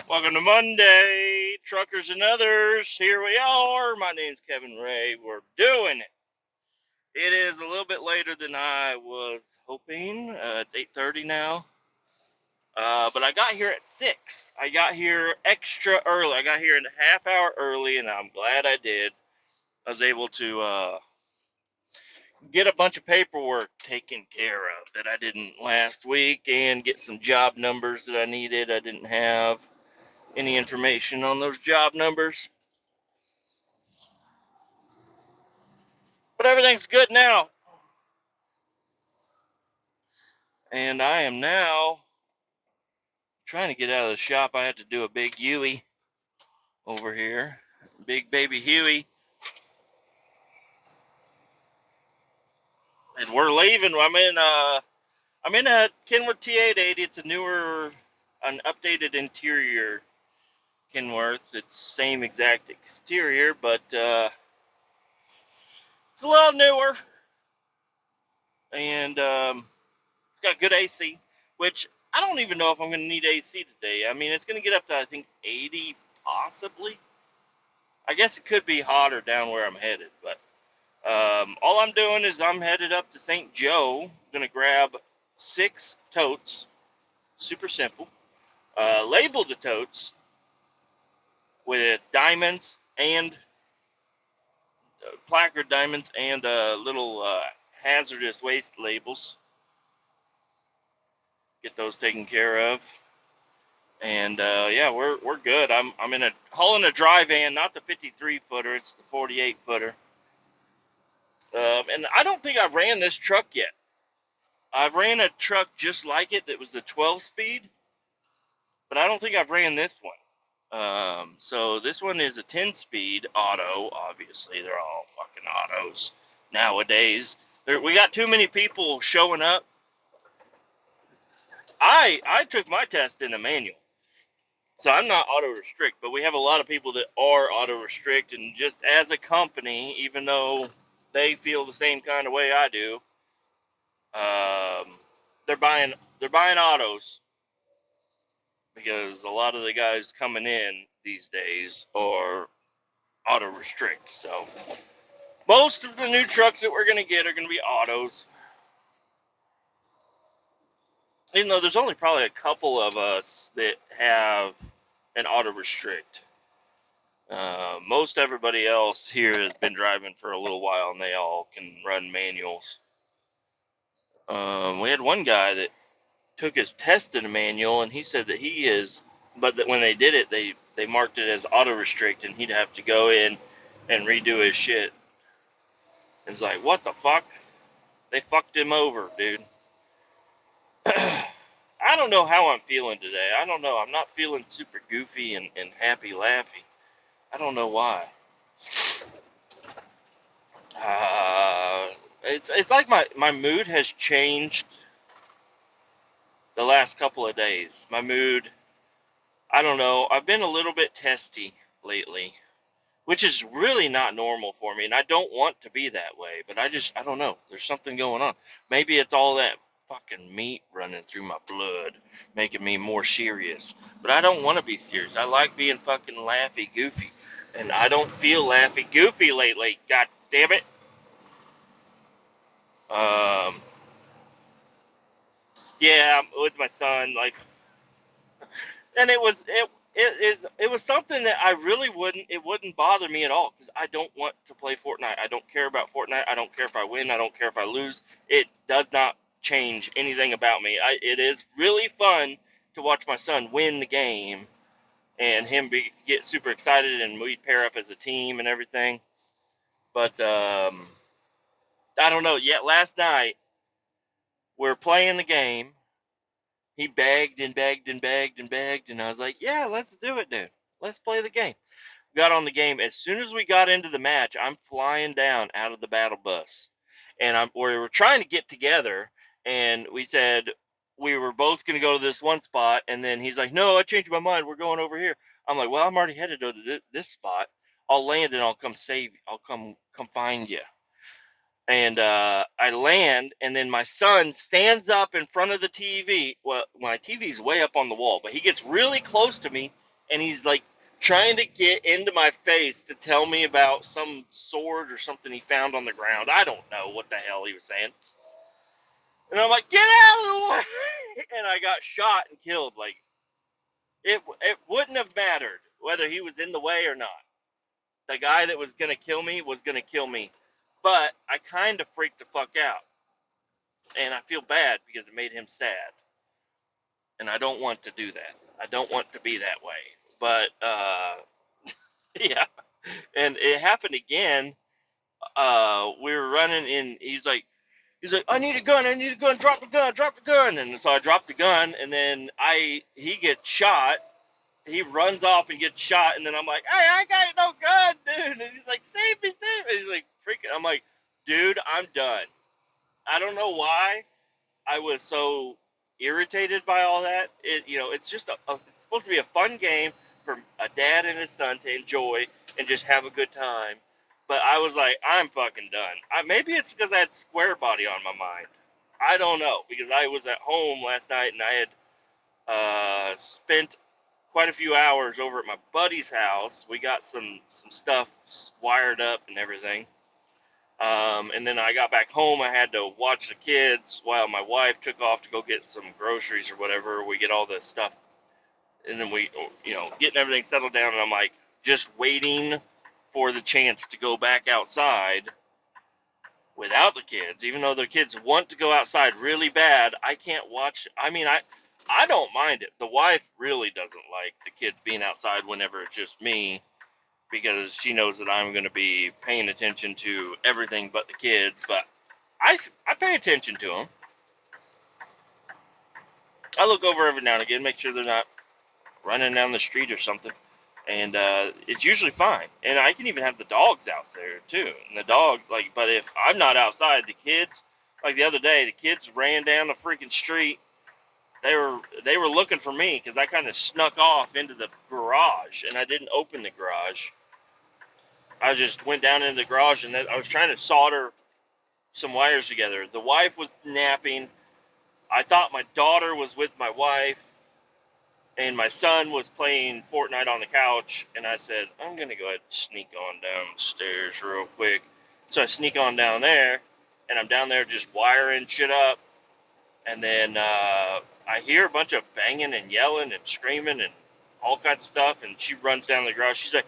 Welcome to Monday, Truckers and Others. Here we are. My name's Kevin Ray. We're doing it. It is a little bit later than I was hoping. It's 8:30 now. But I got here at 6. I got here extra early. I got here in a half hour early, and I'm glad I did. I was able to get a bunch of paperwork taken care of that I didn't last week and get some job numbers that I needed. I didn't have any information on those job numbers. But everything's good now. And I am now trying to get out of the shop. I had to do a big Huey over here. Big baby Huey. And we're leaving. I'm in a Kenworth T880. It's a newer, an updated interior Kenworth. It's same exact exterior, but it's a little newer. And it's got good AC, which I don't even know if I'm going to need AC today. I mean, it's going to get up to, I think, 80 possibly. I guess it could be hotter down where I'm headed, but all I'm doing is I'm headed up to St. Joe. I'm going to grab 6 totes, super simple, label the totes with diamonds and placard diamonds and little hazardous waste labels. Get those taken care of. And yeah, we're good. I'm hauling a dry van, not the 53 footer, it's the 48 footer. And I don't think I've ran this truck yet. I've ran a truck just like it that was the 12 speed, but I don't think I've ran this one. So this one is a 10 speed auto. Obviously, they're all fucking autos nowadays. We got too many people showing up. I took my test in a manual, so I'm not auto restrict, but we have a lot of people that are auto restrict, and just as a company, even though they feel the same kind of way I do, they're buying autos because a lot of the guys coming in these days are auto restrict. So most of the new trucks that we're going to get are going to be autos. Even though there's only probably a couple of us that have an auto restrict. Most everybody else here has been driving for a little while and they all can run manuals. We had one guy that took his test in a manual and he said that he is, but that when they did it, they marked it as auto restrict and he'd have to go in and redo his shit. It was like, what the fuck? They fucked him over, dude. I don't know how I'm feeling today. I don't know. I'm not feeling super goofy and happy laughy. I don't know why. It's like my mood has changed the last couple of days. My mood, I don't know. I've been a little bit testy lately, which is really not normal for me, and I don't want to be that way, but I don't know. There's something going on. Maybe it's all that fucking meat running through my blood, making me more serious. But I don't want to be serious. I like being fucking laughy goofy, and I don't feel laughy goofy lately. God damn it. Um, yeah, with my son, like, and it was something that I really wouldn't bother me at all because I don't want to play Fortnite. I don't care about Fortnite. I don't care if I win. I don't care if I lose. It does not change anything about me. It is really fun to watch my son win the game and him get super excited and we pair up as a team and everything. But I don't know. Yet last night we're playing the game. He begged and begged and begged and begged, and I was like, yeah, let's do it, dude. Let's play the game. Got on the game. As soon as we got into the match, I'm flying down out of the battle bus. And we were trying to get together, and we said we were both going to go to this one spot, and then he's like, no, I changed my mind. We're going over here. I'm like, well, I'm already headed to this spot. I'll land, and I'll come save you. I'll come find you. And I land, and then my son stands up in front of the TV. Well, my TV's way up on the wall, but he gets really close to me and he's like trying to get into my face to tell me about some sword or something he found on the ground. I don't know what the hell he was saying. And I'm like, get out of the way! And I got shot and killed. Like, it wouldn't have mattered whether he was in the way or not. The guy that was going to kill me was going to kill me. But I kind of freaked the fuck out. And I feel bad because it made him sad. And I don't want to do that. I don't want to be that way. But, yeah. And it happened again. We were running in. He's like, I need a gun, drop the gun. And so I dropped the gun, and then he gets shot. He runs off and gets shot, and then I'm like, hey, I got no gun, dude. And he's like, save me. And he's like, freaking. I'm like, dude, I'm done. I don't know why I was so irritated by all that. It's just it's supposed to be a fun game for a dad and his son to enjoy and just have a good time. But I was like, I'm fucking done. Maybe it's because I had Square Body on my mind. I don't know, because I was at home last night and I had spent quite a few hours over at my buddy's house. We got some stuff wired up and everything. And then I got back home. I had to watch the kids while my wife took off to go get some groceries or whatever. We get all this stuff, and then we, getting everything settled down. And I'm like, just waiting for the chance to go back outside without the kids. Even though the kids want to go outside really bad, I can't watch. I mean, I don't mind it. The wife really doesn't like the kids being outside whenever it's just me, because she knows that I'm going to be paying attention to everything but the kids. But I pay attention to them. I look over every now and again, make sure they're not running down the street or something. And it's usually fine. And I can even have the dogs out there too. And the dog, but if I'm not outside, the kids, like the other day, the kids ran down the freaking street. They were looking for me because I kind of snuck off into the garage, and I didn't open the garage. I just went down into the garage, and I was trying to solder some wires together. The wife was napping. I thought my daughter was with my wife, and my son was playing Fortnite on the couch, and I said, I'm going to go ahead and sneak on down the stairs real quick. So I sneak on down there, and I'm down there just wiring shit up, and then I hear a bunch of banging and yelling and screaming and all kinds of stuff, and she runs down the garage. She's like,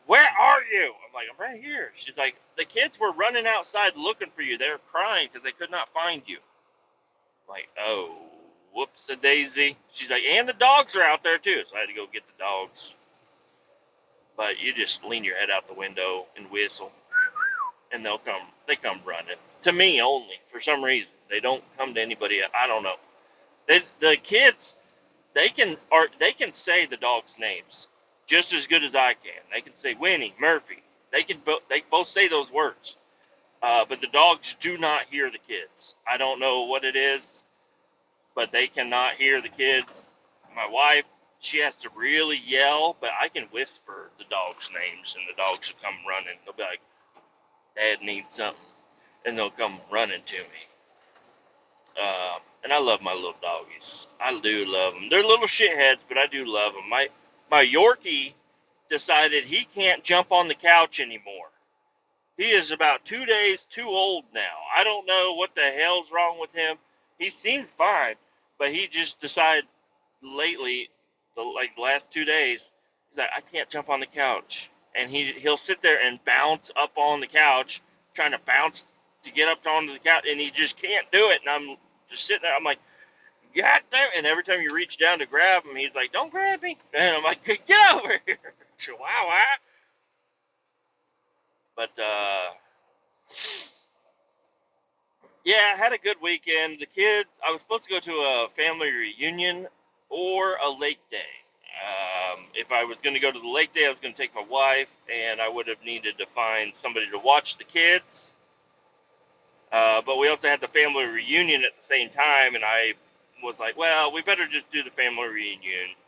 where are you? I'm like, I'm right here. She's like, the kids were running outside looking for you. They were crying because they could not find you. I'm like, oh, whoops-a-daisy. She's like, and the dogs are out there too. So I had to go get the dogs. But you just lean your head out the window and whistle, and they come running. To me only, for some reason. They don't come to anybody else. I don't know. The kids, they can say the dogs' names just as good as I can. They can say Winnie, Murphy. They both say those words. But the dogs do not hear the kids. I don't know what it is, but they cannot hear the kids. My wife, she has to really yell, but I can whisper the dogs' names, and the dogs will come running. They'll be like, Dad needs something, and they'll come running to me. And I love my little doggies. I do love them. They're little shitheads, but I do love them. My Yorkie decided he can't jump on the couch anymore. He is about 2 days too old now. I don't know what the hell's wrong with him. He seems fine, but he just decided lately, the last 2 days, he's like, I can't jump on the couch. And he'll sit there and bounce up on the couch, trying to bounce to get up onto the couch, and he just can't do it. And I'm just sitting there. I'm like, God damn! And every time you reach down to grab him, he's like, don't grab me. And I'm like, get over here, Chihuahua. But yeah, I had a good weekend. The kids, I was supposed to go to a family reunion or a lake day. If I was going to go to the lake day, I was going to take my wife, and I would have needed to find somebody to watch the kids. But we also had the family reunion at the same time, and I was like, well, we better just do the family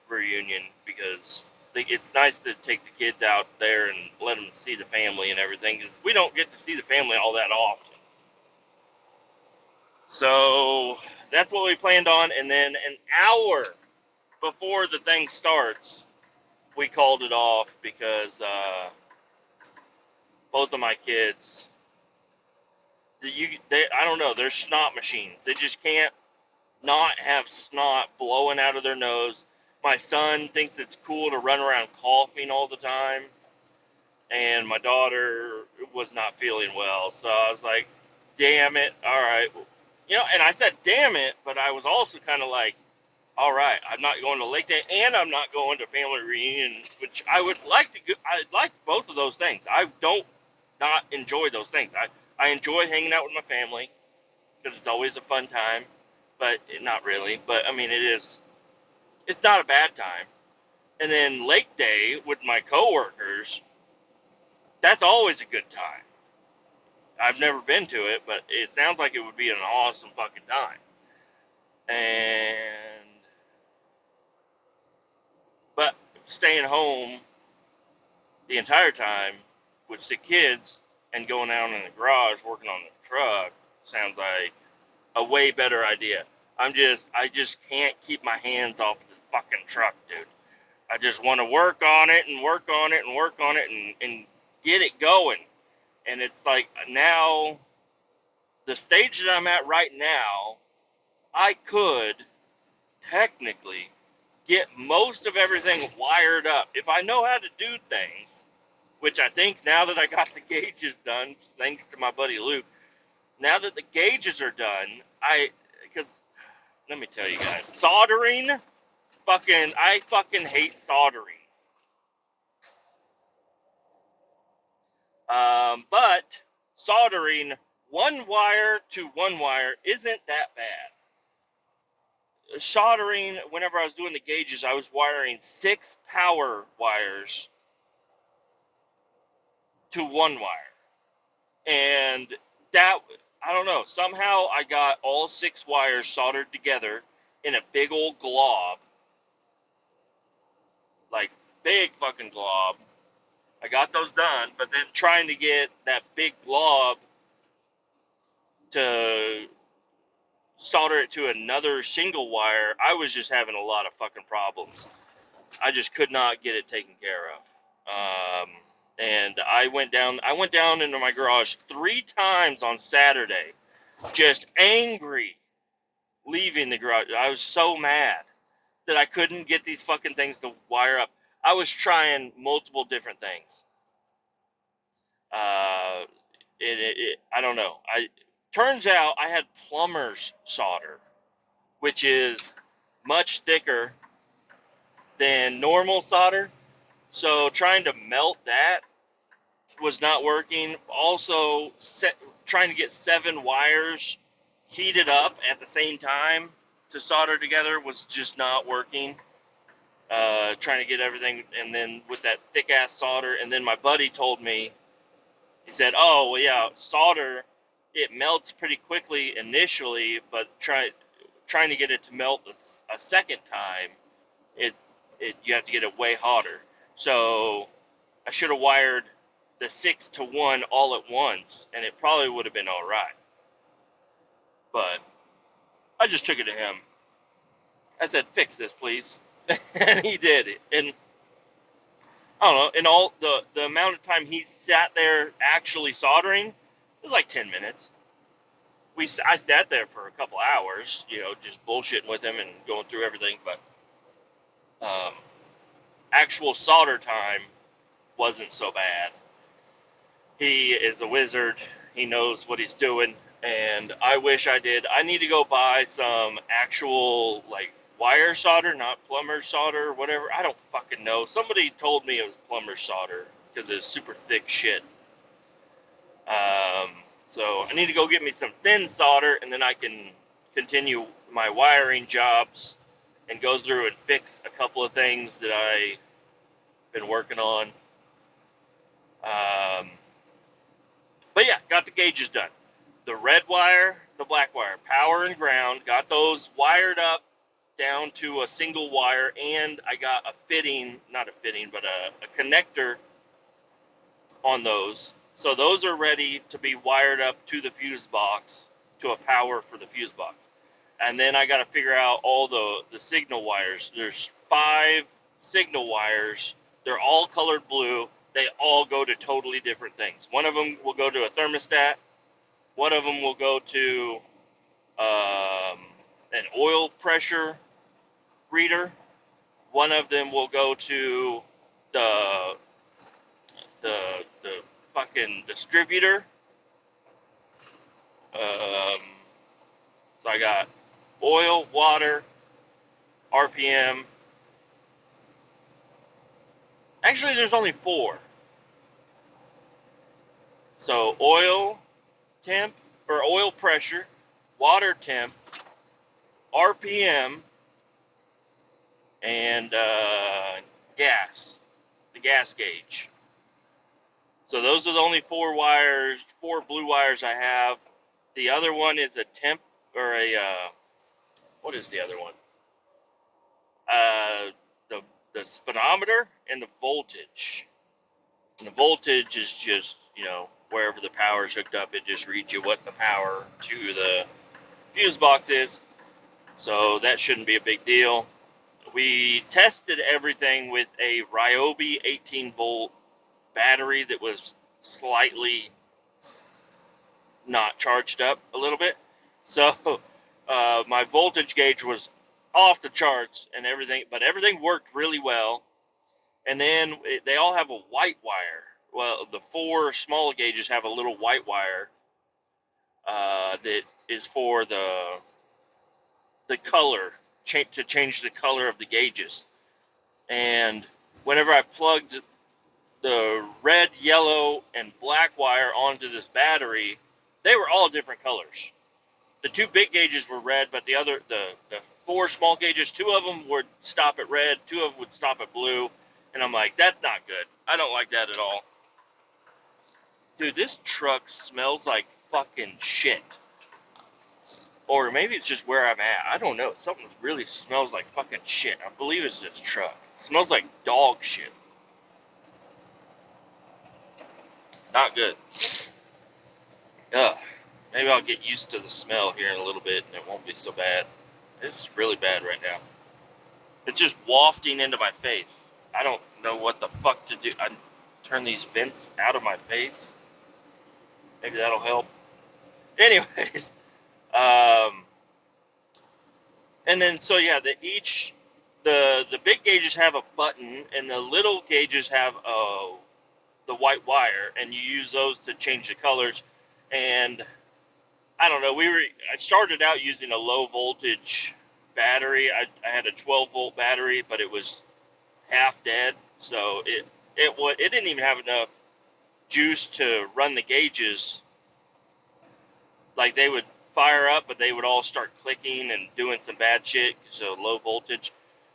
reunion because it's nice to take the kids out there and let them see the family and everything, because we don't get to see the family all that often. So that's what we planned on, and then an hour before the thing starts, we called it off because both of my kids, I don't know, they're snot machines. They just can't not have snot blowing out of their nose. My son thinks it's cool to run around coughing all the time, and my daughter was not feeling well. So I was like, damn it, all right. And I said, damn it, but I was also kind of like, all right, I'm not going to Lake Day, and I'm not going to family reunion, which I would like to. I'd like both of those things. I don't not enjoy those things. I enjoy hanging out with my family because it's always a fun time, but not really. But I mean, it's not a bad time. And then Lake Day with my coworkers, that's always a good time. I've never been to it, but it sounds like it would be an awesome fucking time. But staying home the entire time with 6 kids and going out in the garage working on the truck sounds like a way better idea. I just can't keep my hands off this fucking truck, dude. I just want to work on it and work on it and work on it and get it going. And it's like now, the stage that I'm at right now, I could technically get most of everything wired up. If I know how to do things, which I think now that I got the gauges done, thanks to my buddy Luke, now that the gauges are done, because let me tell you guys, soldering, I fucking hate soldering. But soldering one wire to one wire isn't that bad. Soldering, whenever I was doing the gauges, I was wiring 6 power wires to one wire. And that, I don't know, somehow I got all 6 wires soldered together in a big old glob. Like, big fucking glob. I got those done, but then trying to get that big glob to solder it to another single wire, I was just having a lot of fucking problems. I just could not get it taken care of. And I went down into my garage 3 times on Saturday, just angry, leaving the garage. I was so mad that I couldn't get these fucking things to wire up. I was trying multiple different things. I don't know. Turns out I had plumber's solder, which is much thicker than normal solder. So trying to melt that was not working. Also, trying to get 7 wires heated up at the same time to solder together was just not working. Trying to get everything, and then with that thick ass solder, and then my buddy told me, he said, "Oh, well, yeah, solder, it melts pretty quickly initially, but trying to get it to melt a second time, you have to get it way hotter." So I should have wired the 6 to 1 all at once, and it probably would have been all right. But I just took it to him. I said, "Fix this, please," and he did it. And I don't know. In all the amount of time he sat there actually soldering, it was like 10 minutes. I sat there for a couple hours, just bullshitting with him and going through everything. But actual solder time wasn't so bad. He is a wizard. He knows what he's doing, and I wish I did. I need to go buy some actual, like, wire solder, not plumber solder, whatever. I don't fucking know. Somebody told me it was plumber solder because it's super thick shit. So I need to go get me some thin solder, and then I can continue my wiring jobs and go through and fix a couple of things that I've been working on. But yeah, got the gauges done. The red wire, the black wire, power and ground, got those wired up down to a single wire, and I got a connector on those. So those are ready to be wired up to the fuse box, to a power for the fuse box. And then I got to figure out all the signal wires. There's 5 signal wires They're all colored blue. They all go to totally different things. One of them will go to a thermostat. One of them will go to an oil pressure reader. One of them will go to the the fucking distributor. Um, so I got oil, water, RPM. Actually, there's only 4. So oil temp or oil pressure, water temp, RPM, and gas, the gas gauge. So those are the only 4 wires, 4 blue wires I have. The other one is a temp or a what is the other one? Uh, the speedometer and the voltage. And the voltage is just, wherever the power is hooked up, it just reads you what the power to the fuse box is. So that shouldn't be a big deal. We tested everything with a Ryobi 18-volt battery that was slightly not charged up a little bit. So my voltage gauge was off the charts and everything, but everything worked really well. And then they all have a white wire. Well, the 4 small gauges have a little white wire that is for the color, to change the color of the gauges. And whenever I plugged the red, yellow, and black wire onto this battery, they were all different colors. The 2 big gauges were red, but the 4 small gauges, 2 of them would stop at red, 2 of them would stop at blue. And I'm like, that's not good. I don't like that at all. Dude, this truck smells like fucking shit. Or maybe it's just where I'm at. I don't know. Something really smells like fucking shit. I believe it's this truck. It smells like dog shit. Not good. Ugh. Maybe I'll get used to the smell here in a little bit and it won't be so bad. It's really bad right now. It's just wafting into my face. I don't know what the fuck to do. I turn these vents out of my face. Maybe that'll help. Anyways, and then so yeah, the big gauges have a button, and the little gauges have the white wire, and you use those to change the colors. And I don't know. I started out using a low voltage battery. I had a 12-volt battery, but it was half dead, so it didn't even have enough juice to run the gauges. Like, they would fire up, but they would all start clicking and doing some bad shit, so low voltage.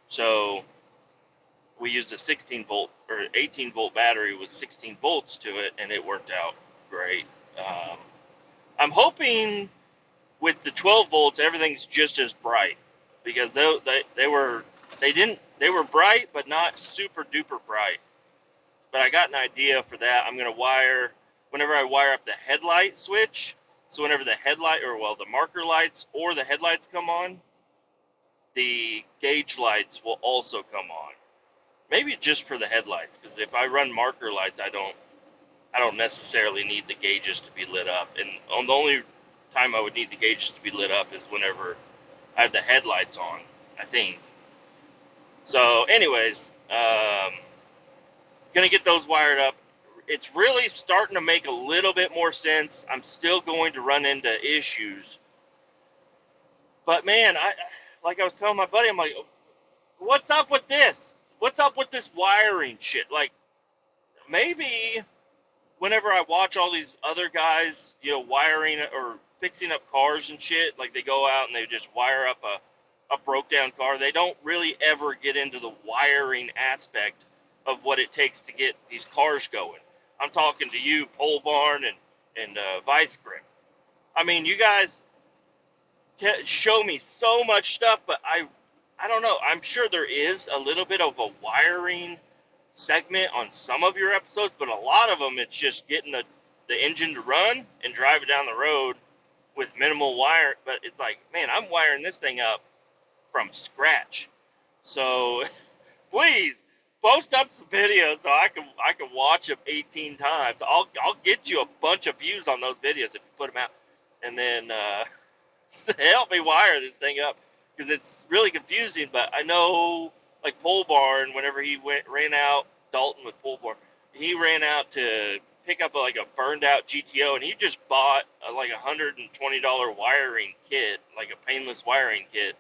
So we used a 16-volt or 18-volt battery with 16 volts to it, and it worked out great. I'm hoping with the 12 volts, everything's just as bright, because they were bright, but not super duper bright. But I got an idea for that. I'm going to whenever I wire up the headlight switch, so whenever the marker lights or the headlights come on, the gauge lights will also come on. Maybe just for the headlights, because if I run marker lights, I don't necessarily need the gauges to be lit up. And the only time I would need the gauges to be lit up is whenever I have the headlights on, I think. So anyways, gonna get those wired up. It's really starting to make a little bit more sense. I'm still going to run into issues. But man, like I was telling my buddy, I'm like, what's up with this? What's up with this wiring shit? Like, maybe whenever I watch all these other guys, wiring or fixing up cars and shit, like they go out and they just wire up a broke down car, they don't really ever get into the wiring aspect of what it takes to get these cars going. I'm talking to you, Pole Barn and Vice Grip. I mean, you guys show me so much stuff, but I don't know. I'm sure there is a little bit of a wiring segment on some of your episodes, but a lot of them, it's just getting the engine to run and drive it down the road with minimal wire. But it's like, man, I'm wiring this thing up from scratch. So please Post up some videos so I can watch them 18 times. I'll get you a bunch of views on those videos if you put them out, and then help me wire this thing up because it's really confusing. But I know, like Pole Barn, whenever he ran out, Dalton with Pole Barn, he ran out to pick up like a burned out GTO, and he just bought like $120 wiring kit, like a painless wiring kit,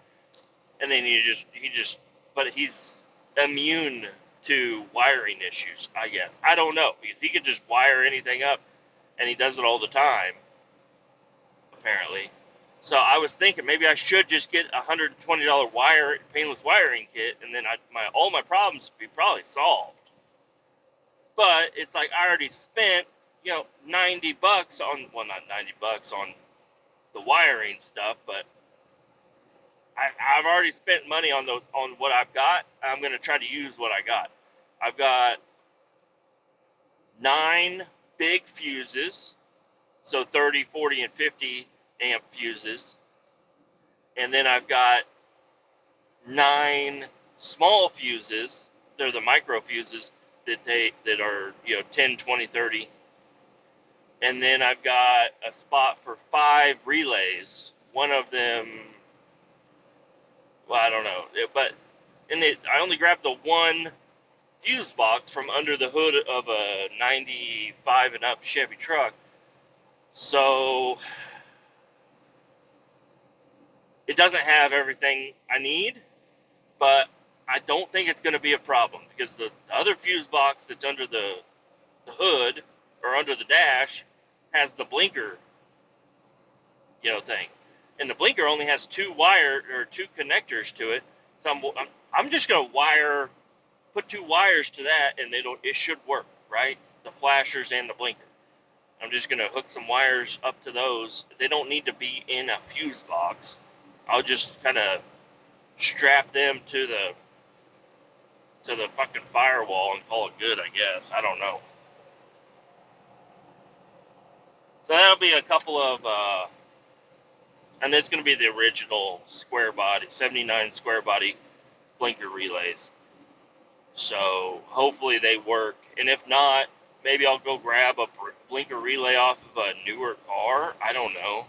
and then but he's immune to wiring issues, I guess. I don't know because he could just wire anything up, and he does it all the time, apparently. So I was thinking maybe I should just get a $120 painless wiring kit, and then all my problems would be probably solved. But it's like I already spent, $90 on, well, not $90 on the wiring stuff, but I've already spent money on what I've got. I'm going to try to use what I got. I've got 9 big fuses, so 30, 40, and 50 amp fuses. And then I've got 9 small fuses. They're the micro fuses that are 10, 20, 30. And then I've got a spot for 5 relays. One of them, well, I don't know, but I only grabbed the one fuse box from under the hood of a 95 and up Chevy truck. So it doesn't have everything I need, but I don't think it's going to be a problem because the other fuse box that's under the hood or under the dash has the blinker, thing, and the blinker only has 2 connectors to it. So I'm just going to put 2 wires to that, and it should work, right? The flashers and the blinker. I'm just going to hook some wires up to those. They don't need to be in a fuse box. I'll just kind of strap them to the fucking firewall and call it good, I guess. I don't know. So that'll be a couple of, and it's going to be the original square body, 79 square body blinker relays. So hopefully they work. And if not, maybe I'll go grab a blinker relay off of a newer car. I don't know.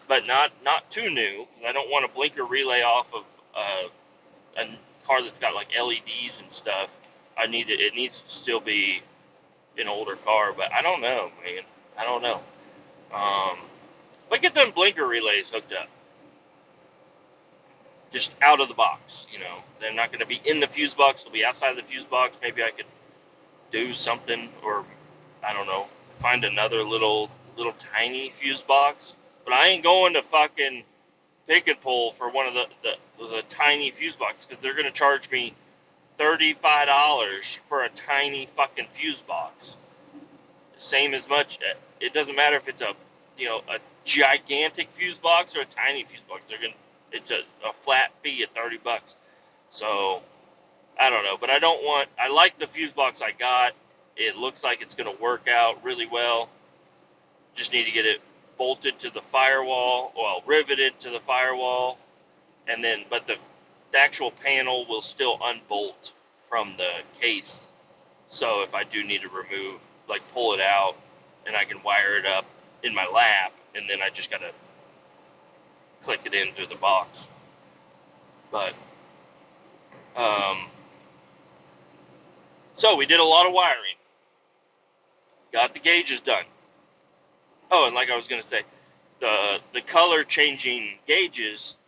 But not too new. I don't want a blinker relay off of a car that's got like LEDs and stuff. It needs to still be an older car, but I don't know, man. I don't know. But get them blinker relays hooked up. Just out of the box, They're not going to be in the fuse box. They'll be outside of the fuse box. Maybe I could do something, or I don't know, find another little tiny fuse box. But I ain't going to fucking pick and pull for one of the tiny fuse boxes because they're going to charge me $35 for a tiny fucking fuse box. Same as much. It doesn't matter if it's a gigantic fuse box or a tiny fuse box. It's a flat fee of $30. So I don't know, but I like the fuse box I got. It looks like it's going to work out really well. Just need to get it bolted to the firewall, riveted to the firewall, and then, but the actual panel will still unbolt from the case. So if I do need to pull it out, and I can wire it up in my lap, and then I just got to click it in through the box. But, so we did a lot of wiring. Got the gauges done. Oh, and like I was going to say, the color changing gauges,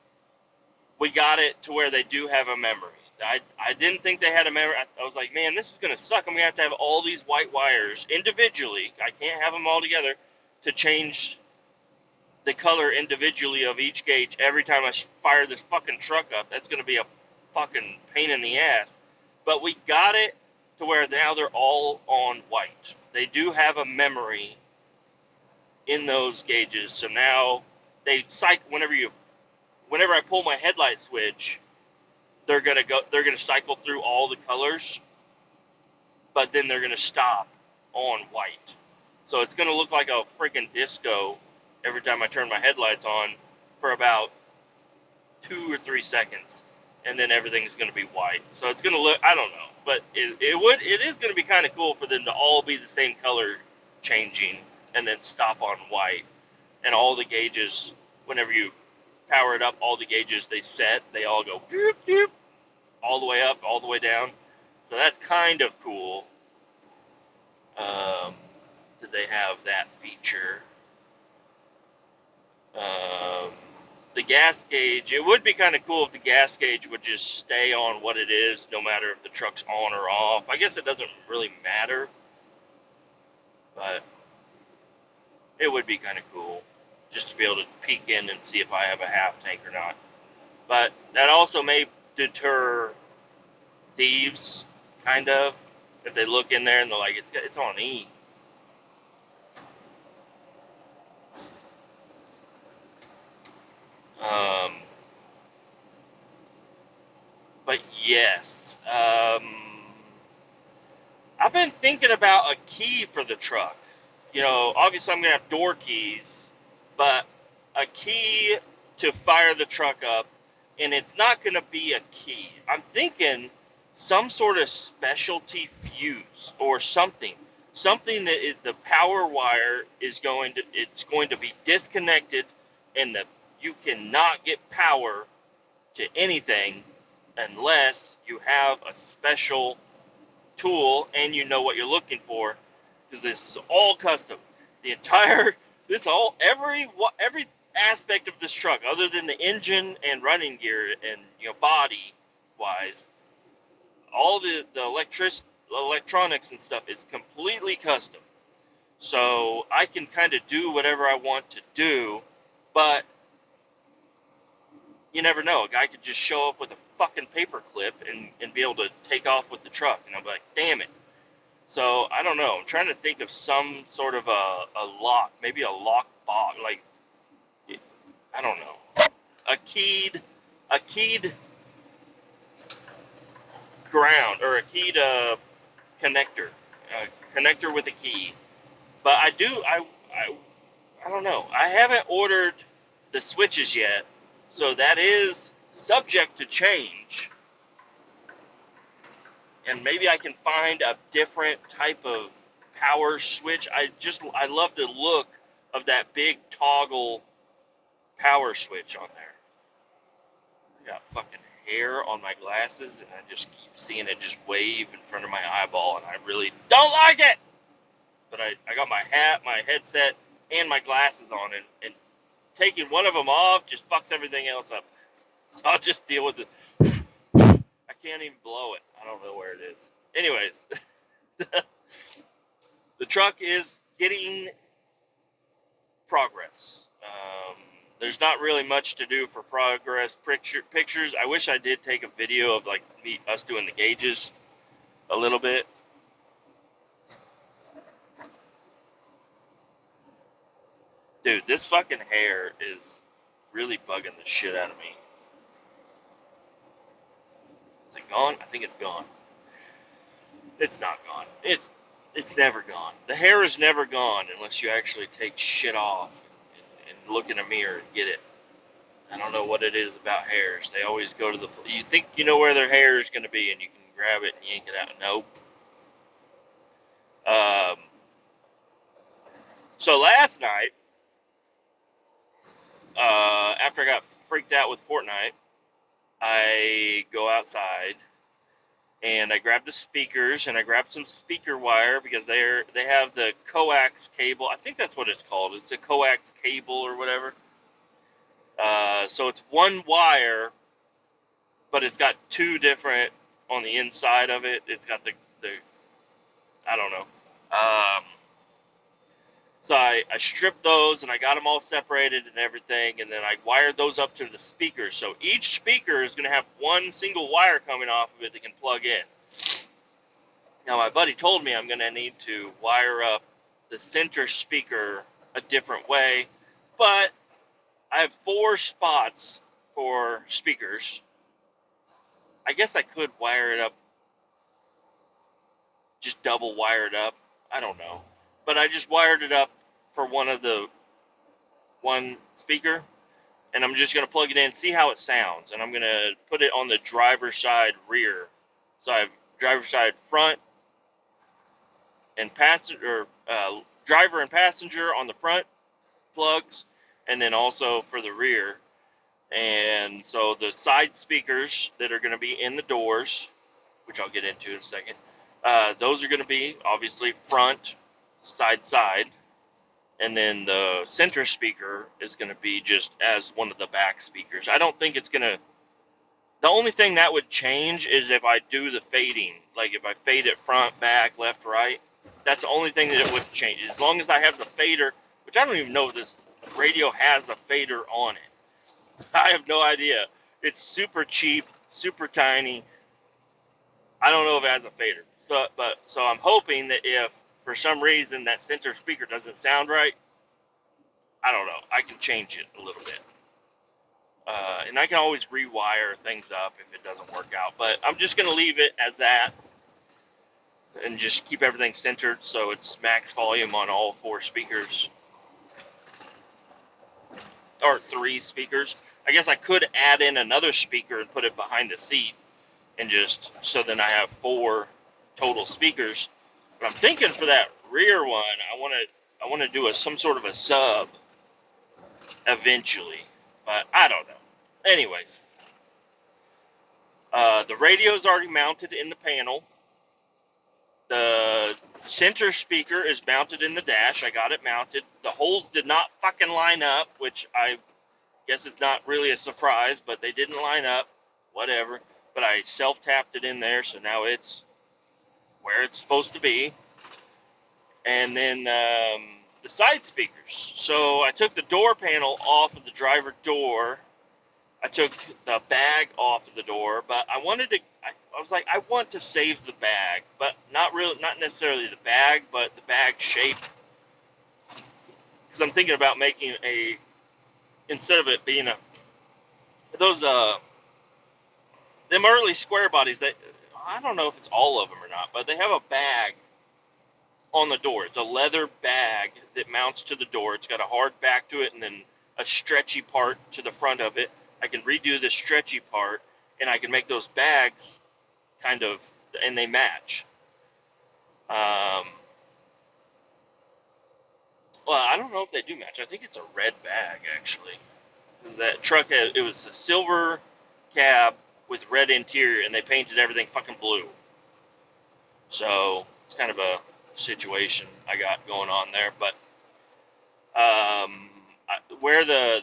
we got it to where they do have a memory. I didn't think they had a memory. I was like, man, this is going to suck. I'm going to have all these white wires individually. I can't have them all together to change the color individually of each gauge every time I fire this fucking truck up. That's going to be a fucking pain in the ass. But we got it to where now they're all on white. They do have a memory in those gauges. So now they cycle whenever I pull my headlight switch, they're going to cycle through all the colors, but then they're going to stop on white. So it's going to look like a freaking disco every time I turn my headlights on for about 2 or 3 seconds, and then everything's going to be white. So it's going to look, I don't know. But it is going to be kind of cool for them to all be the same color changing and then stop on white. And all the gauges, whenever you power it up, all the gauges they all go boop, boop, all the way up, all the way down. So that's kind of cool. That they have that feature. Um, the gas gauge, it would be kind of cool if the gas gauge would just stay on what it is, no matter if the truck's on or off. I guess it doesn't really matter, but it would be kind of cool just to be able to peek in and see if I have a half tank or not. But that also may deter thieves, kind of, if they look in there and they're like, it's on E. But yes, I've been thinking about a key for the truck. You know, obviously I'm going to have door keys, but a key to fire the truck up, and it's not going to be a key. I'm thinking some sort of specialty fuse or something. Something that the power wire it's going to be disconnected, and you cannot get power to anything unless you have a special tool and you know what you're looking for, because this is all custom. The entire every aspect of this truck, other than the engine and running gear and body wise, all the electronics and stuff is completely custom. So I can kind of do whatever I want to do, but you never know. A guy could just show up with a fucking paper clip and be able to take off with the truck, and I'm like, damn it. So I don't know. I'm trying to think of some sort of a lock, maybe a lock box, like, I don't know, a keyed ground, or a keyed connector, a connector with a key. But I don't know. I haven't ordered the switches yet, so that is subject to change. And maybe I can find a different type of power switch. I love the look of that big toggle power switch on there. I got fucking hair on my glasses, and I just keep seeing it just wave in front of my eyeball, and I really don't like it. But I got my hat, my headset, and my glasses on, and taking one of them off just fucks everything else up. So I'll just deal with it. I can't even blow it. I don't know where it is. Anyways, the truck is getting progress. There's not really much to do for progress pictures. I wish I did take a video of like us doing the gauges a little bit. Dude, this fucking hair is really bugging the shit out of me. Is it gone? I think it's gone. It's not gone. It's never gone. The hair is never gone unless you actually take shit off and look in a mirror and get it. I don't know what it is about hairs. They always go to you think you know where their hair is going to be, and you can grab it and yank it out. Nope. So last night, after I got freaked out with Fortnite, I go outside and I grabbed the speakers and I grabbed some speaker wire, because they have the coax cable. I think that's what it's called. It's a coax cable or whatever. So it's one wire, but it's got two different on the inside of it. It's got the I don't know. So I stripped those and I got them all separated and everything, and then I wired those up to the speakers. So each speaker is going to have one single wire coming off of it that can plug in. Now my buddy told me I'm going to need to wire up the center speaker a different way, but I have 4 spots for speakers. I guess I could wire it up, just double wire it up. I don't know. But I just wired it up for one speaker, and I'm just going to plug it in, see how it sounds, and I'm going to put it on the driver's side rear. So I've driver's side front and passenger, driver and passenger on the front plugs, and then also for the rear. And so the side speakers that are going to be in the doors, which I'll get into in a second, those are going to be obviously front, side, and then the center speaker is going to be just as one of the back speakers. I don't think it's going to. The only thing that would change is if I do the fading, like if I fade it front, back, left, right. That's the only thing that it would change. As long as I have the fader, which I don't even know if this radio has a fader on it. I have no idea. It's super cheap, super tiny. I don't know if it has a fader. So I'm hoping that if for some reason that center speaker doesn't sound right, I don't know. I can change it a little bit. And I can always rewire things up if it doesn't work out. But I'm just going to leave it as that and just keep everything centered so it's max volume on all 4 speakers. Or 3 speakers. I guess I could add in another speaker and put it behind the seat. And just, so then I have 4 total speakers. But I'm thinking for that rear one, I want to do some sort of a sub eventually. But I don't know. Anyways, the radio's already mounted in the panel. The center speaker is mounted in the dash. I got it mounted. The holes did not fucking line up, which I guess is not really a surprise, but they didn't line up. Whatever. But I self-tapped it in there, so now it's where it's supposed to be. And then the side speakers. So I took the door panel off of the driver door. I took the bag off of the door, but I wanted to. I was like, I want to save the bag, but not necessarily the bag, but the bag shape. Because I'm thinking about making instead of it being those them early square bodies. I don't know if it's all of them or not, but they have a bag on the door. It's a leather bag that mounts to the door. It's got a hard back to it, and then a stretchy part to the front of it. I can redo the stretchy part, and I can make those bags kind of, and they match. Well, I don't know if they do match. I think it's a red bag, actually. That truck, it was a silver cab with red interior, and they painted everything fucking blue. So, it's kind of a situation I got going on there. But, where the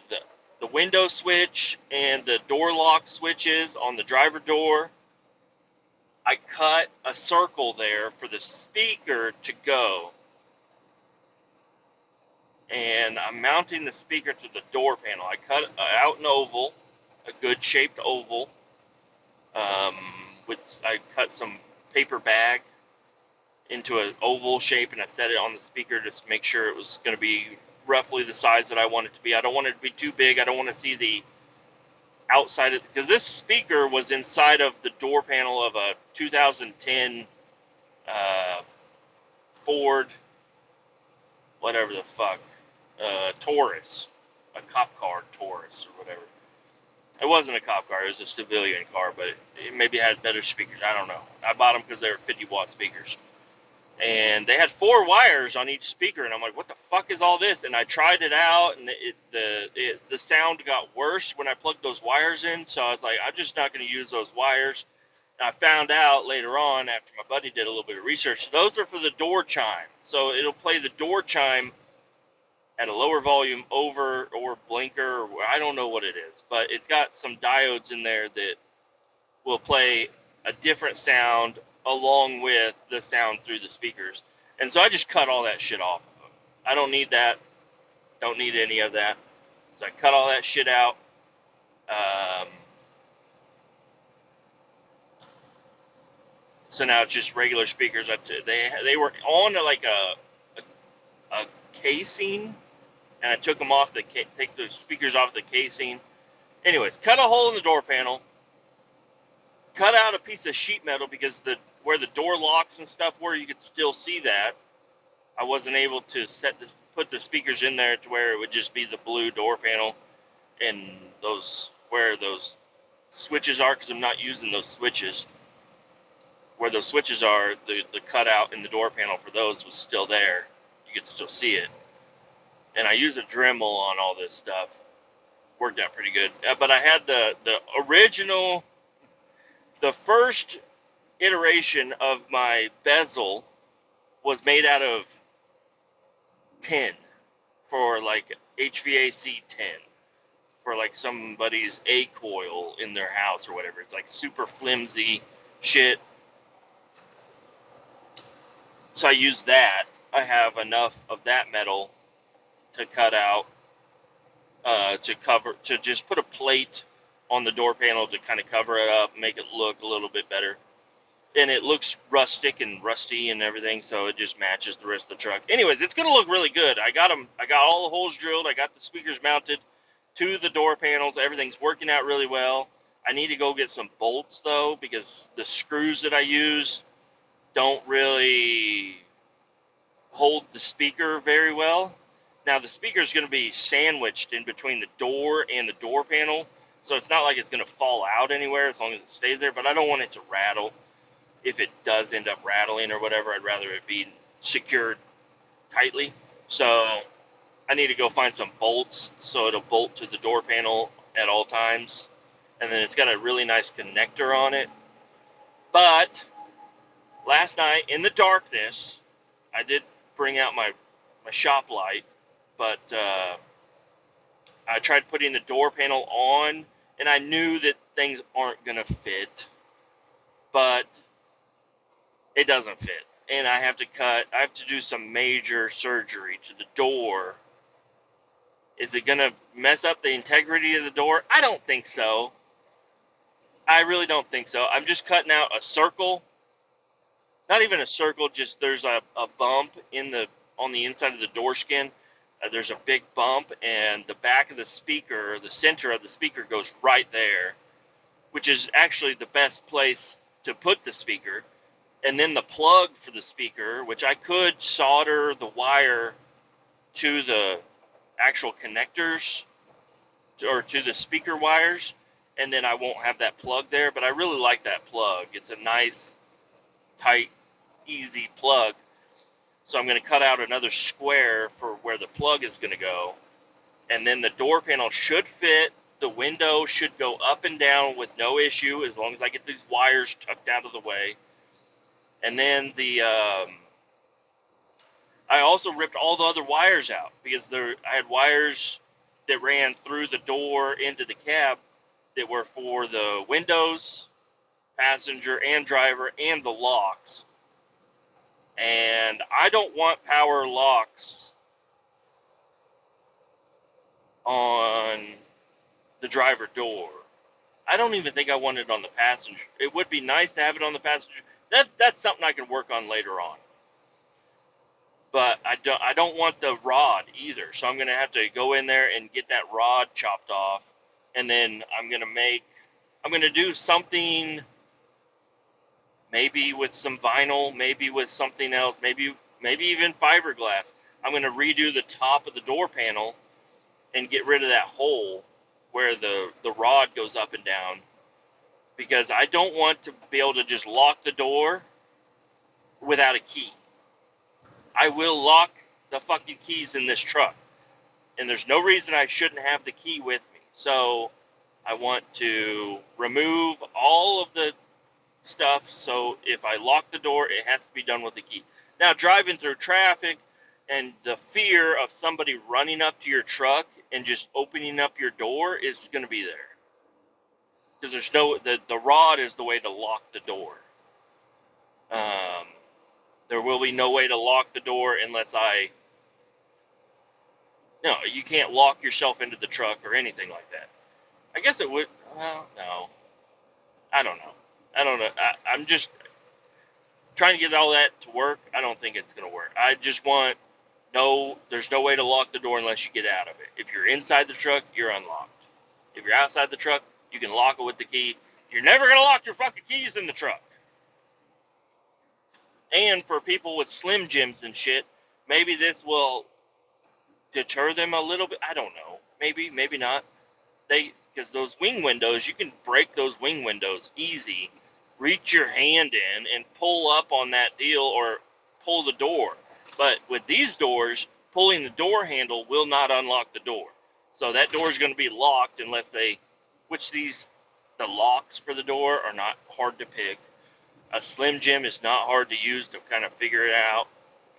window switch and the door lock switch is on the driver door, I cut a circle there for the speaker to go. And I'm mounting the speaker to the door panel. I cut out an oval, a good shaped oval. I cut some paper bag into an oval shape, and I set it on the speaker to make sure it was going to be roughly the size that I want it to be. I don't want it to be too big. I don't want to see the outside of, because this speaker was inside of the door panel of a 2010 Ford, whatever the fuck, Taurus, a cop car Taurus or whatever. It wasn't a cop car, it was a civilian car, but it maybe had better speakers. I don't know. I bought them because they were 50-watt speakers. And they had 4 wires on each speaker, and I'm like, what the fuck is all this? And I tried it out, and the sound got worse when I plugged those wires in, so I was like, I'm just not going to use those wires. And I found out later on, after my buddy did a little bit of research, those are for the door chime. So it'll play the door chime at a lower volume over or blinker, or I don't know what it is, but it's got some diodes in there that will play a different sound along with the sound through the speakers. And so I just cut all that shit off of them. I don't need that. Don't need any of that. So I cut all that shit out. So now it's just regular speakers. They were on like a casing, and I took them off take the speakers off the casing. Anyways, cut a hole in the door panel. Cut out a piece of sheet metal because where the door locks and stuff were, you could still see that. I wasn't able to put the speakers in there to where it would just be the blue door panel and where those switches are, because I'm not using those switches. where those switches are, the cutout in the door panel for those was still there. You could still see it. And I used a Dremel on all this stuff. Worked out pretty good. But I had the original, the first iteration of my bezel was made out of tin for like HVAC tin for like somebody's A coil in their house or whatever. It's like super flimsy shit. So I used that. I have enough of that metal to cut out, to just put a plate on the door panel to kind of cover it up, make it look a little bit better. And it looks rustic and rusty and everything, so it just matches the rest of the truck. Anyways, it's going to look really good. I got all the holes drilled. I got the speakers mounted to the door panels. Everything's working out really well. I need to go get some bolts, though, because the screws that I use don't really hold the speaker very well. Now, the speaker is going to be sandwiched in between the door and the door panel, so it's not like it's going to fall out anywhere as long as it stays there, but I don't want it to rattle. If it does end up rattling or whatever, I'd rather it be secured tightly. So I need to go find some bolts so it'll bolt to the door panel at all times. And then it's got a really nice connector on it. But last night in the darkness, I did bring out my shop light, but I tried putting the door panel on, and I knew that things aren't going to fit. But it doesn't fit, and I have to do some major surgery to the door. Is it going to mess up the integrity of the door? I don't think so. I really don't think so. I'm just cutting out a circle. Not even a circle, just there's a bump on the inside of the door skin. There's a big bump, and the back of the speaker, the center of the speaker goes right there, which is actually the best place to put the speaker. And then the plug for the speaker, which I could solder the wire to the actual connectors or to the speaker wires, and then I won't have that plug there. But I really like that plug. It's a nice, tight, easy plug. So I'm going to cut out another square for where the plug is going to go. And then the door panel should fit. The window should go up and down with no issue as long as I get these wires tucked out of the way. And then I also ripped all the other wires out because I had wires that ran through the door into the cab that were for the windows, passenger and driver, and the locks. And I don't want power locks on the driver door. I don't even think I want it on the passenger. It would be nice to have it on the passenger. That's something I can work on later on. But I don't want the rod either. So I'm going to have to go in there and get that rod chopped off. And then I'm going to do something maybe with some vinyl, maybe with something else, maybe even fiberglass. I'm going to redo the top of the door panel and get rid of that hole where the rod goes up and down. Because I don't want to be able to just lock the door without a key. I will lock the fucking keys in this truck. And there's no reason I shouldn't have the key with me. So I want to remove all of the stuff. So if I lock the door, it has to be done with the key. Now, driving through traffic and the fear of somebody running up to your truck and just opening up your door is going to be there. Because there's the rod is the way to lock the door. There will be no way to lock the door unless you can't lock yourself into the truck or anything like that. I guess it would, well, no. I don't know. I'm just trying to get all that to work. I don't think it's going to work. I just there's no way to lock the door unless you get out of it. If you're inside the truck, you're unlocked. If you're outside the truck, you can lock it with the key. You're never going to lock your fucking keys in the truck. And for people with Slim Jims and shit, maybe this will deter them a little bit. I don't know. Maybe not. Because those wing windows, you can break those wing windows easy reach your hand in and pull up on that deal or pull the door. But with these doors, pulling the door handle will not unlock the door. So that door is going to be locked unless the locks for the door are not hard to pick. A Slim Jim is not hard to use to kind of figure it out,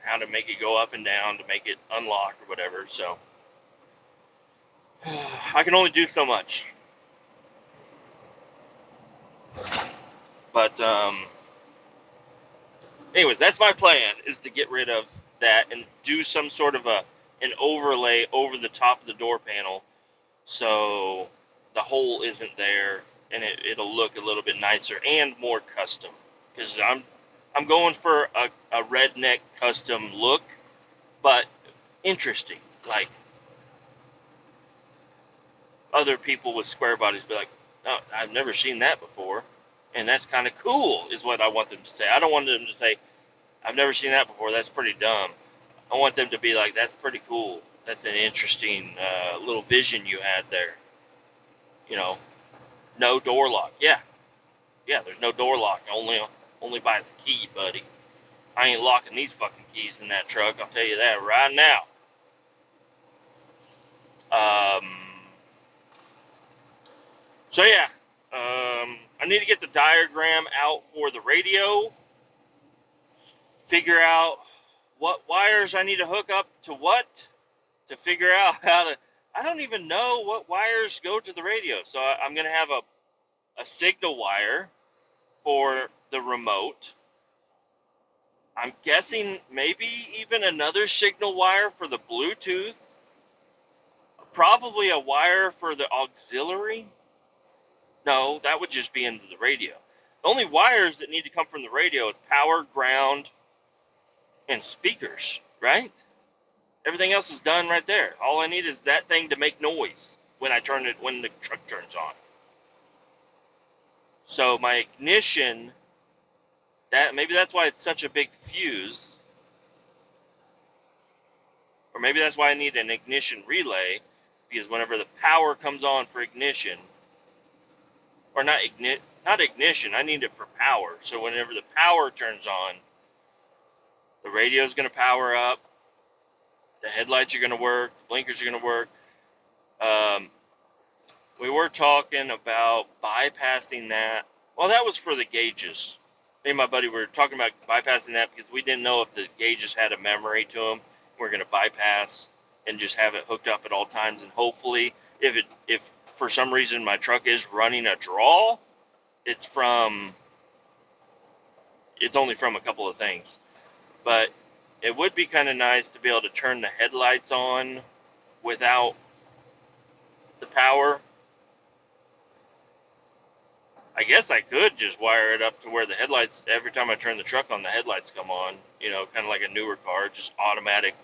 how to make it go up and down to make it unlock or whatever. So I can only do so much. But anyways, that's my plan, is to get rid of that and do some sort of an overlay over the top of the door panel so the hole isn't there and it'll look a little bit nicer and more custom. Because I'm going for a redneck custom look, but interesting. Like, other people with square bodies be like, oh, I've never seen that before. And that's kind of cool, is what I want them to say. I don't want them to say, I've never seen that before, that's pretty dumb. I want them to be like, that's pretty cool. That's an interesting little vision you had there. You know, no door lock. Yeah, there's no door lock. Only by the key, buddy. I ain't locking these fucking keys in that truck, I'll tell you that right now. So yeah, I need to get the diagram out for the radio, figure out what wires I need to hook up to what, to figure out how to, I don't even know what wires go to the radio. So I'm going to have a signal wire for the remote. I'm guessing maybe even another signal wire for the Bluetooth. Probably a wire for the auxiliary. No, that would just be into the radio. The only wires that need to come from the radio is power, ground, and speakers, right? Everything else is done right there. All I need is that thing to make noise when the truck turns on. So my ignition, maybe that's why it's such a big fuse. Or maybe that's why I need an ignition relay, because whenever the power comes on for ignition, or not ignition, I need it for power. So whenever the power turns on, the radio is going to power up, the headlights are going to work, the blinkers are going to work. We were talking about bypassing that. Well, that was for the gauges. Me and my buddy were talking about bypassing that because we didn't know if the gauges had a memory to them. We're going to bypass and just have it hooked up at all times, and hopefully, if for some reason my truck is running a draw, it's only from a couple of things. But it would be kind of nice to be able to turn the headlights on without the power. I guess I could just wire it up to where the headlights, every time I turn the truck on, the headlights come on, kind of like a newer car, just automatic.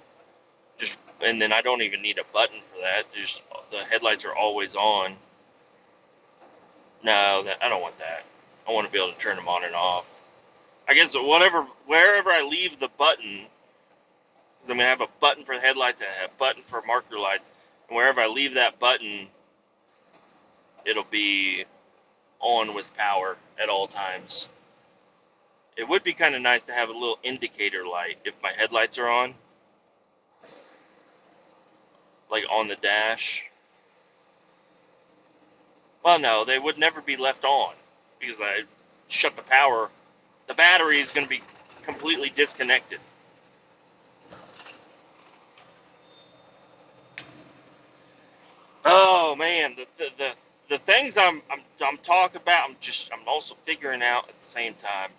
And then I don't even need a button for that. Just the headlights are always on. No, I don't want that. I want to be able to turn them on and off. I guess wherever I leave the button, because I'm going to have a button for the headlights and a button for marker lights, and wherever I leave that button, it'll be on with power at all times. It would be kind of nice to have a little indicator light if my headlights are on, like on the dash. Well, no, they would never be left on because I shut the power. The battery is going to be completely disconnected. Oh man, the things I'm talking about, I'm also figuring out at the same time.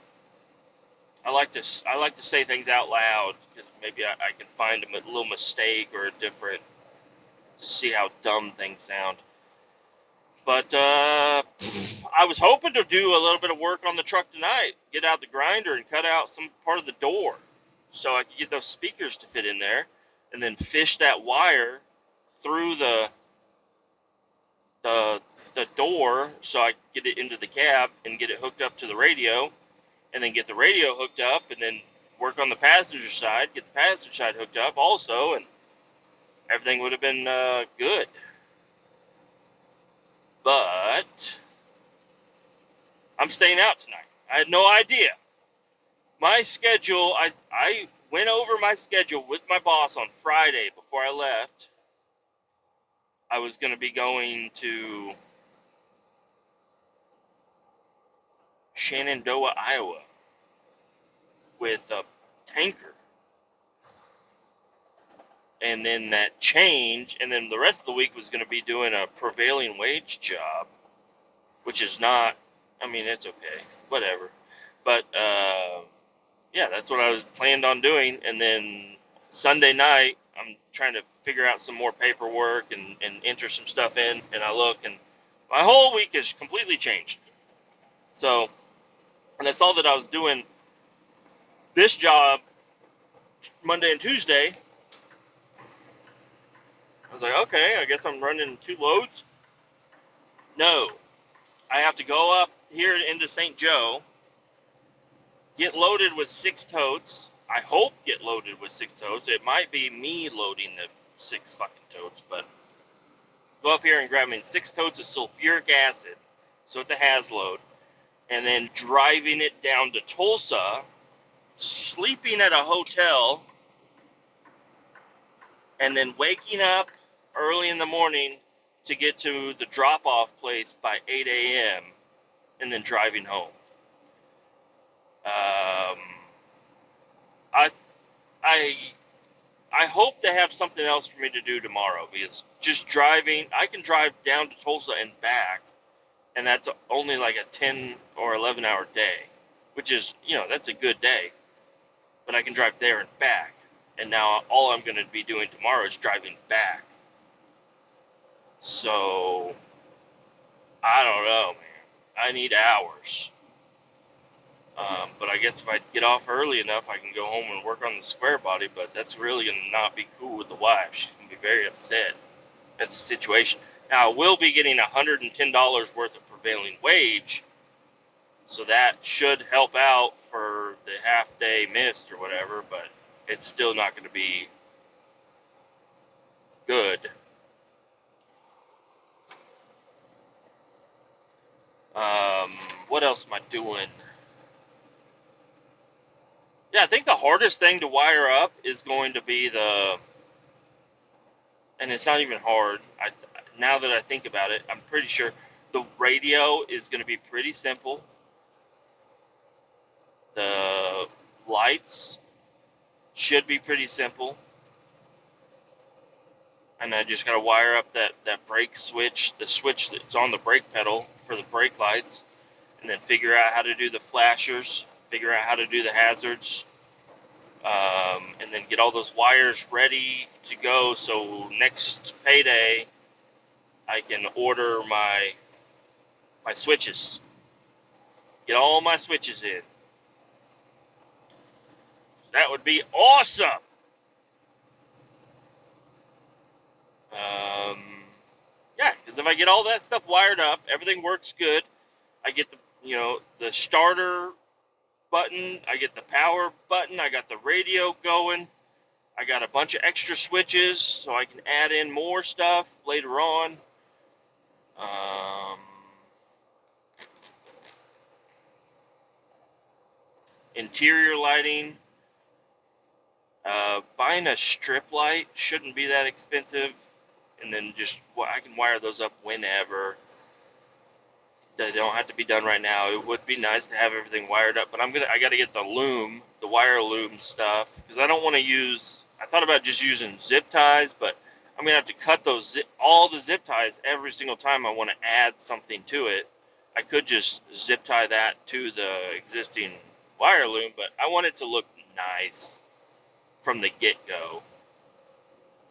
I like to say things out loud because maybe I can find a little mistake or a different, see how dumb things sound. But I was hoping to do a little bit of work on the truck tonight, get out the grinder and cut out some part of the door so I could get those speakers to fit in there, and then fish that wire through the door so I could get it into the cab and get it hooked up to the radio, and then get the radio hooked up, and then work on the passenger side, get the passenger side hooked up also, and everything would have been good. But I'm staying out tonight. I had no idea. My schedule, I went over my schedule with my boss on Friday before I left. I was going to be going to Shenandoah, Iowa with a tanker. And then that changed, and then the rest of the week was going to be doing a prevailing wage job, which is not, I mean, it's okay, whatever. But, yeah, that's what I was planned on doing. And then Sunday night, I'm trying to figure out some more paperwork and enter some stuff in, and I look, and my whole week has completely changed. So, and that's all that I was doing this job Monday and Tuesday. I was like, okay, I guess I'm running 2 loads. No, I have to go up here into St. Joe, get loaded with 6 totes. I hope get loaded with 6 totes. It might be me loading the 6 fucking totes, but go up here and grab me 6 totes of sulfuric acid, so it's a has load, and then driving it down to Tulsa, sleeping at a hotel, and then waking up early in the morning to get to the drop-off place by 8 a.m., and then driving home. I I I hope to have something else for me to do tomorrow, because just driving, I can drive down to Tulsa and back, and that's only like a 10 or 11 hour day, which is, that's a good day, but I can drive there and back. And now all I'm going to be doing tomorrow is driving back. So, I don't know, man. I need hours. But I guess if I get off early enough, I can go home and work on the square body, but that's really going to not be cool with the wife. She's going to be very upset at the situation. Now, I will be getting $110 worth of prevailing wage, so that should help out for the half day missed or whatever, but it's still not going to be good. What else am I doing? Yeah, I think the hardest thing to wire up is going to be and it's not even hard. Now that I think about it, I'm pretty sure the radio is going to be pretty simple. The lights should be pretty simple. And I just got to wire up that brake switch, the switch that's on the brake pedal for the brake lights, and then figure out how to do the flashers, figure out how to do the hazards, and then get all those wires ready to go, so next payday I can order my switches. Get all my switches in. That would be awesome. Yeah, because if I get all that stuff wired up, everything works good. I get the starter button, I get the power button, I got the radio going, I got a bunch of extra switches so I can add in more stuff later on. Interior lighting. Buying a strip light shouldn't be that expensive, and then I can wire those up whenever. They don't have to be done right now. It would be nice to have everything wired up, but I got to get the wire loom stuff, because I don't want to I thought about just using zip ties, but I'm gonna have to cut all the zip ties every single time I want to add something to it. I could just zip tie that to the existing wire loom, but I want it to look nice from the get-go,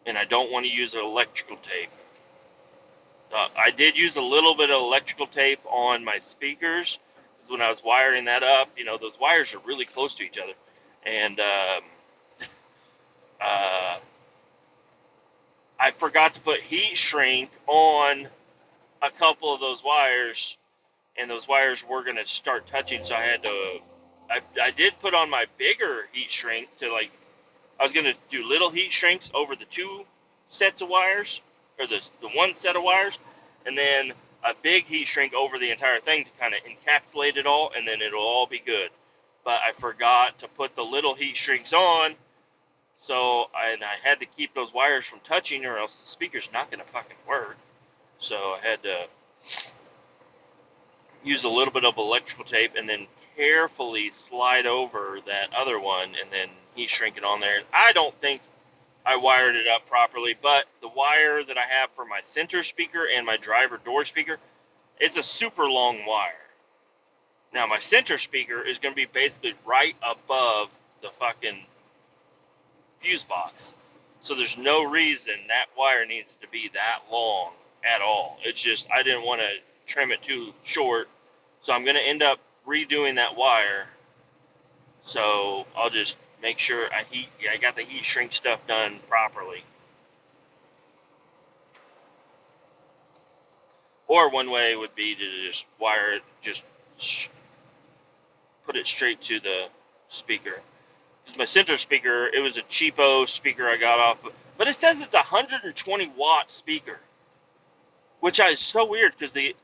and I don't want to use electrical tape. I did use a little bit of electrical tape on my speakers, because when I was wiring that up, those wires are really close to each other, and I forgot to put heat shrink on a couple of those wires, and those wires were going to start touching, so I had to, I did put on my bigger heat shrink I was going to do little heat shrinks over the 2 sets of wires, or the one set of wires, and then a big heat shrink over the entire thing to kind of encapsulate it all, and then it'll all be good. But I forgot to put the little heat shrinks on, so I had to keep those wires from touching, or else the speaker's not going to fucking work. So I had to use a little bit of electrical tape and then carefully slide over that other one and then heat shrink it on there. I don't think I wired it up properly, but the wire that I have for my center speaker and my driver door speaker, it's a super long wire. Now my center speaker is going to be basically right above the fucking fuse box. So there's no reason that wire needs to be that long at all. It's just I didn't want to trim it too short, so I'm going to end up redoing that wire. So I'll just make sure I got the heat shrink stuff done properly. Or one way would be to just wire it, just put it straight to the speaker. Because my center speaker, it was a cheapo speaker I got off of, but it says it's a 120 watt speaker, which is so weird because the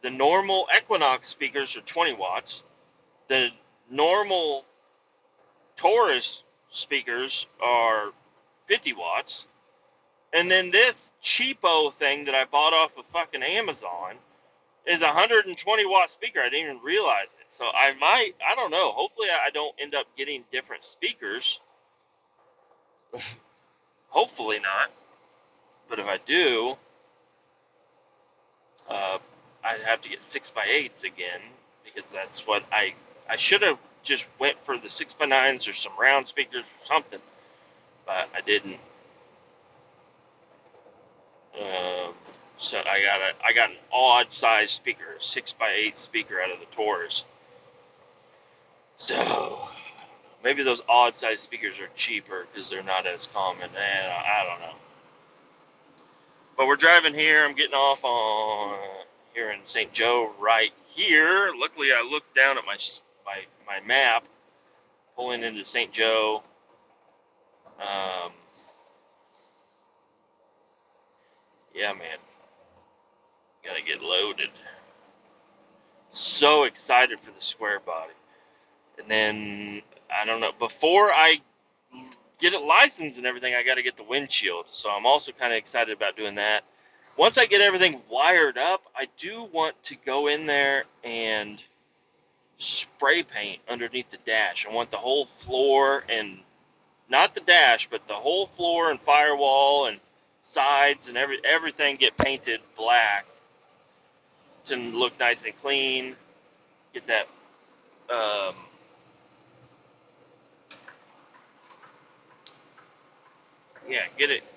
normal Equinox speakers are 20 watts. The normal Taurus speakers are 50 watts. And then this cheapo thing that I bought off of fucking Amazon is a 120 watt speaker. I didn't even realize it. So I don't know. Hopefully I don't end up getting different speakers. Hopefully not. But if I do, I'd have to get 6x8s again, because that's what I should have just went for the 6x9s or some round speakers or something, but I didn't. So I got an odd size speaker, a 6x8 speaker out of the Taurus. So maybe those odd size speakers are cheaper because they're not as common. I don't know. But we're driving here. I'm getting off on here in St. Joe right here. Luckily, I looked down at my map, pulling into St. Joe. Yeah, man. Gotta get loaded. So excited for the square body. And then, I don't know, before I get it licensed and everything, I gotta get the windshield. So I'm also kind of excited about doing that. Once I get everything wired up, I do want to go in there and spray paint underneath the dash. I want the whole floor, and not the dash, but the whole floor and firewall and sides and everything get painted black to look nice and clean. Get that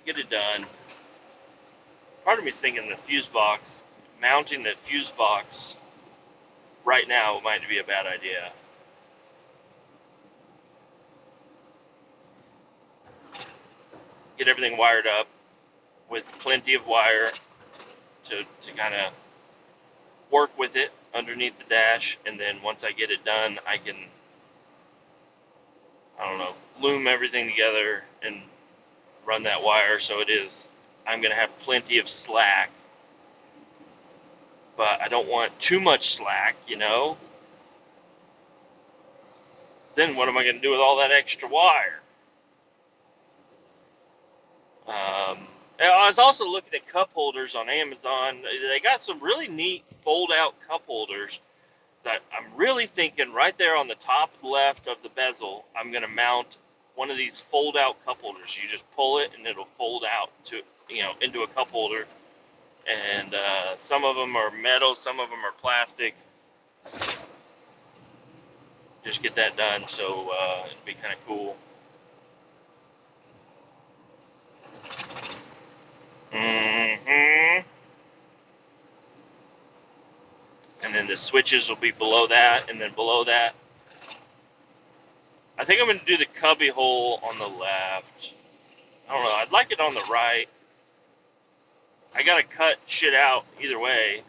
get it done. Part of me is thinking the fuse box, mounting the fuse box right now might be a bad idea. Get everything wired up with plenty of wire to kind of work with it underneath the dash, and then once I get it done, I can, I don't know, loom everything together and run that wire so I'm going to have plenty of slack, but I don't want too much slack, Then what am I going to do with all that extra wire? I was also looking at cup holders on Amazon. They got some really neat fold-out cup holders that I'm really thinking right there on the top left of the bezel, I'm going to mount one of these fold-out cup holders. You just pull it and it'll fold out to, into a cup holder. And some of them are metal, some of them are plastic. Just get that done, so it'd be kind of cool. And then the switches will be below that, and then below that, I think I'm going to do the cubby hole on the left. I don't know, I'd like it on the right. I got to cut shit out either way,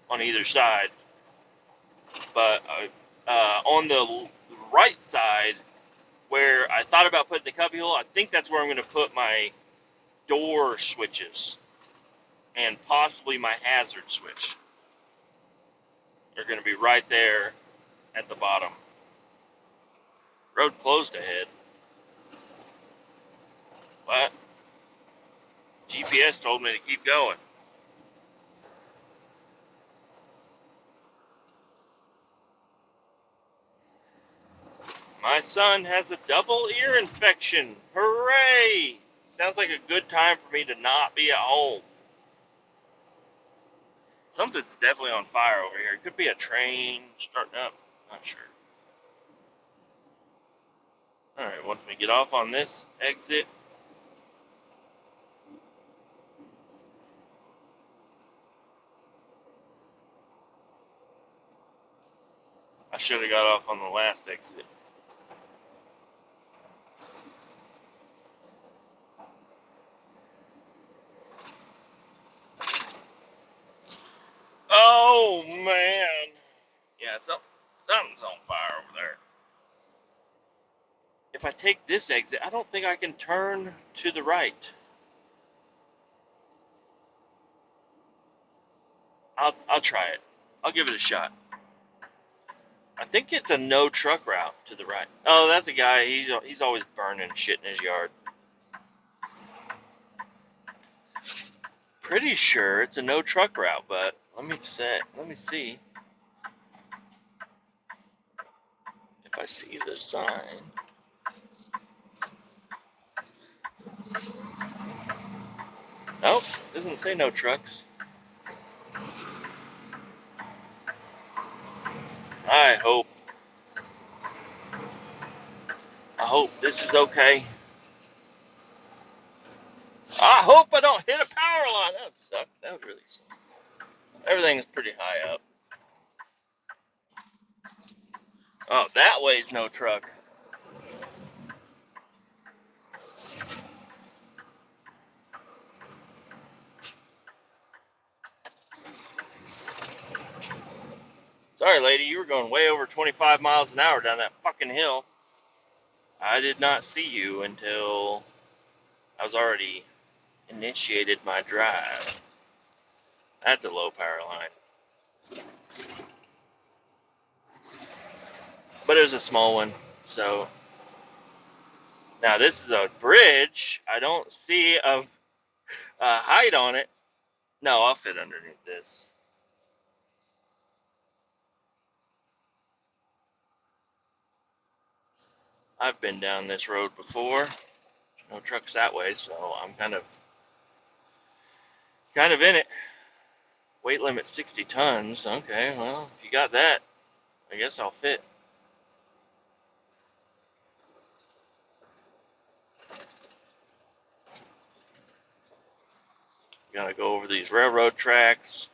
on either side. But on the right side, where I thought about putting the cubby hole, I think that's where I'm going to put my door switches. and possibly my hazard switch. They're going to be right there at the bottom. Road closed ahead. What? GPS told me to keep going. My son has a double ear infection. Hooray! Sounds like a good time for me to not be at home. Something's definitely on fire over here. It could be a train starting up. Not sure. Alright, once we get off on this exit. I should have got off on the last exit. Oh, man. Yeah, something's on fire over there. If I take this exit, I don't think I can turn to the right. I'll try it. I'll give it a shot. I think it's a no truck route to the right. Oh, that's a guy. He's always burning shit in his yard. Pretty sure it's a no truck route, but let me see if I see the sign. Nope, doesn't say no trucks. I hope this is okay. I hope I don't hit a power line. That would suck. That would really suck. Everything's pretty high up. Oh, that way's no truck. Sorry, lady, you were going way over 25 miles an hour down that fucking hill. I did not see you until I was already initiated my drive. That's a low power line. But it was a small one, so. Now this is a bridge. I don't see a height on it. No, I'll fit underneath this. I've been down this road before. There's no trucks that way, so I'm kind of in it. Weight limit 60 tons. Okay, well, if you got that, I guess I'll fit. Gotta go over these railroad tracks.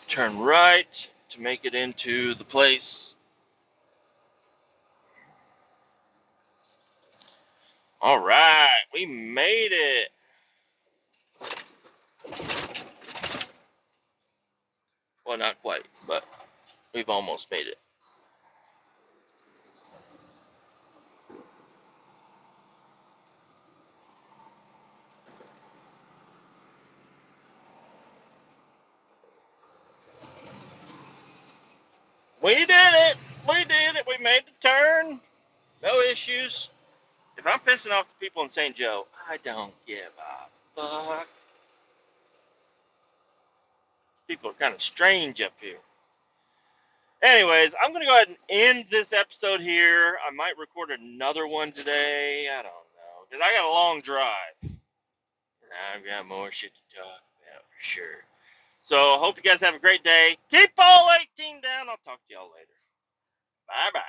Turn right to make it into the place. All right, we made it. Well, not quite, but we've almost made it. We did it. We did it. We made the turn. No issues. If I'm pissing off the people in St. Joe, I don't give a fuck. People are kind of strange up here. Anyways, I'm going to go ahead and end this episode here. I might record another one today. I don't know. Because I got a long drive. And I've got more shit to talk about for sure. So, hope you guys have a great day. Keep all 18 down. I'll talk to y'all later. Bye-bye.